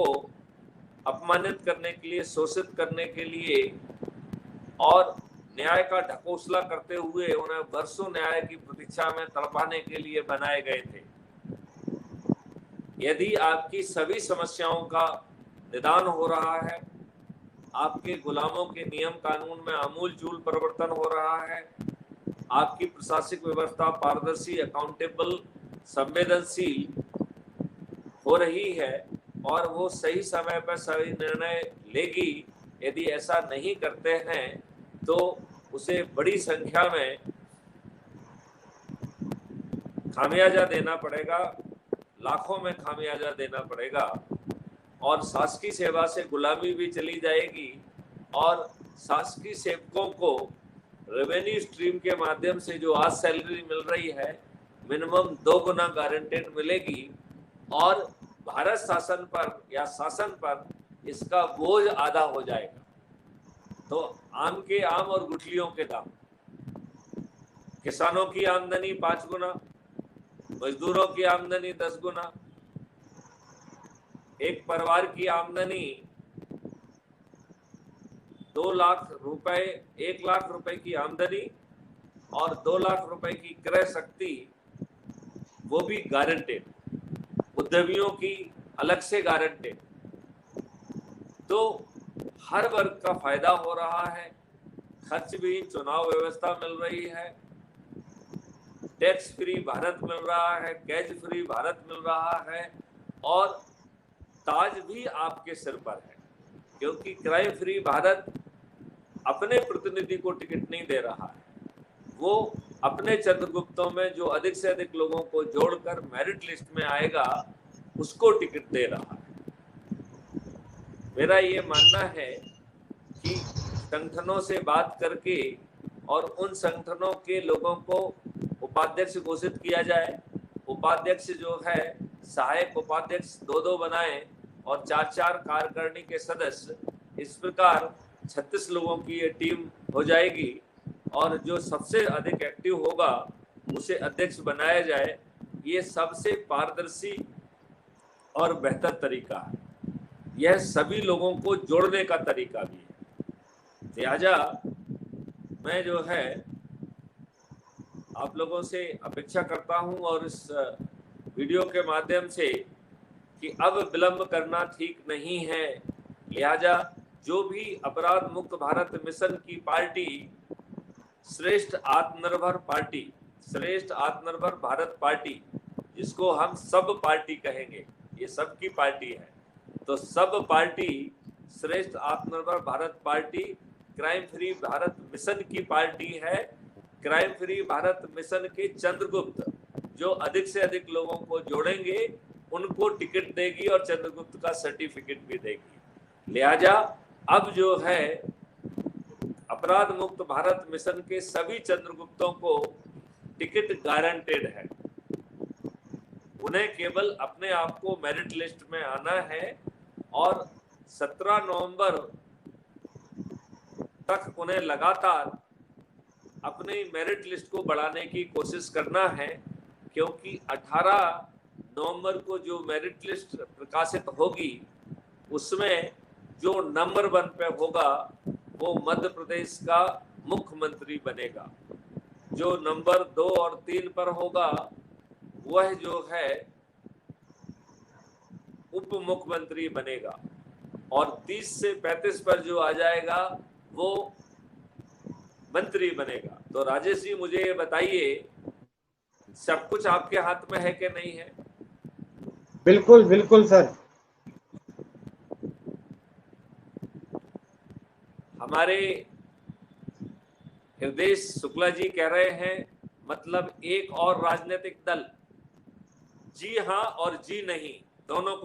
को अपमानित करने के लिए, शोषित करने के लिए और न्याय का ढकोसला करते हुए उन्हें वर्षों न्याय की प्रतीक्षा में तड़पाने के लिए बनाए गए थे। यदि आपकी सभी समस्याओं का निदान हो रहा है, आपके गुलामों के नियम कानून में आमूलचूल परिवर्तन हो रहा है, आपकी प्रशासनिक व्यवस्था पारदर्शी, अकाउंटेबल, संवेदनशील हो रही है और वो सही समय पर सही निर्णय लेगी, यदि ऐसा नहीं करते हैं तो उसे बड़ी संख्या में खामियाजा देना पड़ेगा, लाखों में खामियाजा देना पड़ेगा और शासकीय सेवा से गुलामी भी चली जाएगी और शासकीय सेवकों को रेवेन्यू स्ट्रीम के माध्यम से जो आज सैलरी मिल रही है मिनिमम 2 गुना गारंटेड मिलेगी और भारत शासन पर या शासन पर इसका बोझ आधा हो जाएगा। तो आम के आम और गुठलियों के दाम, किसानों की आमदनी 5 गुना, मजदूरों की आमदनी 10 गुना, एक परिवार की आमदनी 2 लाख रुपए, 1 लाख रुपए की आमदनी और 2 लाख रुपए की क्रय शक्ति, वो भी गारंटेड, उद्यमियों की अलग से गारंटेड। तो हर वर्ग का फायदा हो रहा है, खर्च भी चुनाव व्यवस्था मिल रही है, टैक्स फ्री भारत मिल रहा है, कैश फ्री भारत मिल रहा है और ताज भी आपके सिर पर है, क्योंकि क्राइम फ्री भारत अपने प्रतिनिधि को टिकट नहीं दे रहा है, वो अपने चंद्रगुप्तों में जो अधिक से अधिक लोगों को जोड़कर मेरिट लिस्ट में आएगा उसको टिकट दे रहा है। मेरा ये मानना है कि संगठनों से बात करके और उन संगठनों के लोगों को उपाध्यक्ष घोषित किया जाए, उपाध्यक्ष जो है सहायक उपाध्यक्ष 2-2 बनाए और 4-4 कार्यकारिणी के सदस्य, इस प्रकार 36 लोगों की ये टीम हो जाएगी और जो सबसे अधिक एक्टिव होगा उसे अध्यक्ष बनाया जाए। ये सबसे पारदर्शी और बेहतर तरीका है, यह सभी लोगों को जोड़ने का तरीका भी है। लिहाजा मैं जो है आप लोगों से अपेक्षा करता हूं और इस वीडियो के माध्यम से कि अब विलंब करना ठीक नहीं है। लिहाजा जो भी अपराध मुक्त भारत मिशन की पार्टी, श्रेष्ठ आत्मनिर्भर पार्टी, श्रेष्ठ आत्मनिर्भर भारत पार्टी, जिसको हम सब पार्टी कहेंगे, ये सबकी पार्टी है, तो सब पार्टी श्रेष्ठ आत्मनिर्भर Bharat party crime free Bharat mission की पार्टी है। क्राइम फ्री भारत मिशन के चंद्रगुप्त जो अधिक से अधिक लोगों को जोड़ेंगे उनको टिकट देगी और चंद्रगुप्त का सर्टिफिकेट भी देगी। लिहाजा अब जो है अपराध मुक्त भारत मिशन के सभी चंद्रगुप्तों को टिकट गारंटेड है, उन्हें केवल अपने आप को मेरिट लिस्ट में आना है और 17 नवंबर तक उन्हें लगातार अपनी मेरिट लिस्ट को बढ़ाने की कोशिश करना है, क्योंकि 18 नवंबर को जो मेरिट लिस्ट प्रकाशित होगी उसमें जो नंबर 1 पे होगा वो मध्य प्रदेश का मुख्यमंत्री बनेगा, जो नंबर 2 और 3 पर होगा वह जो है उप मुख्यमंत्री बनेगा और 30 से 35 पर जो आ जाएगा वो मंत्री बनेगा। तो राजेश जी मुझे ये बताइए, सब कुछ आपके हाथ में है कि नहीं है? बिल्कुल बिल्कुल सर। हमारे हृदय शुक्ला जी कह रहे हैं मतलब एक और राजनीतिक दल जी हां और जी नहीं दोनों को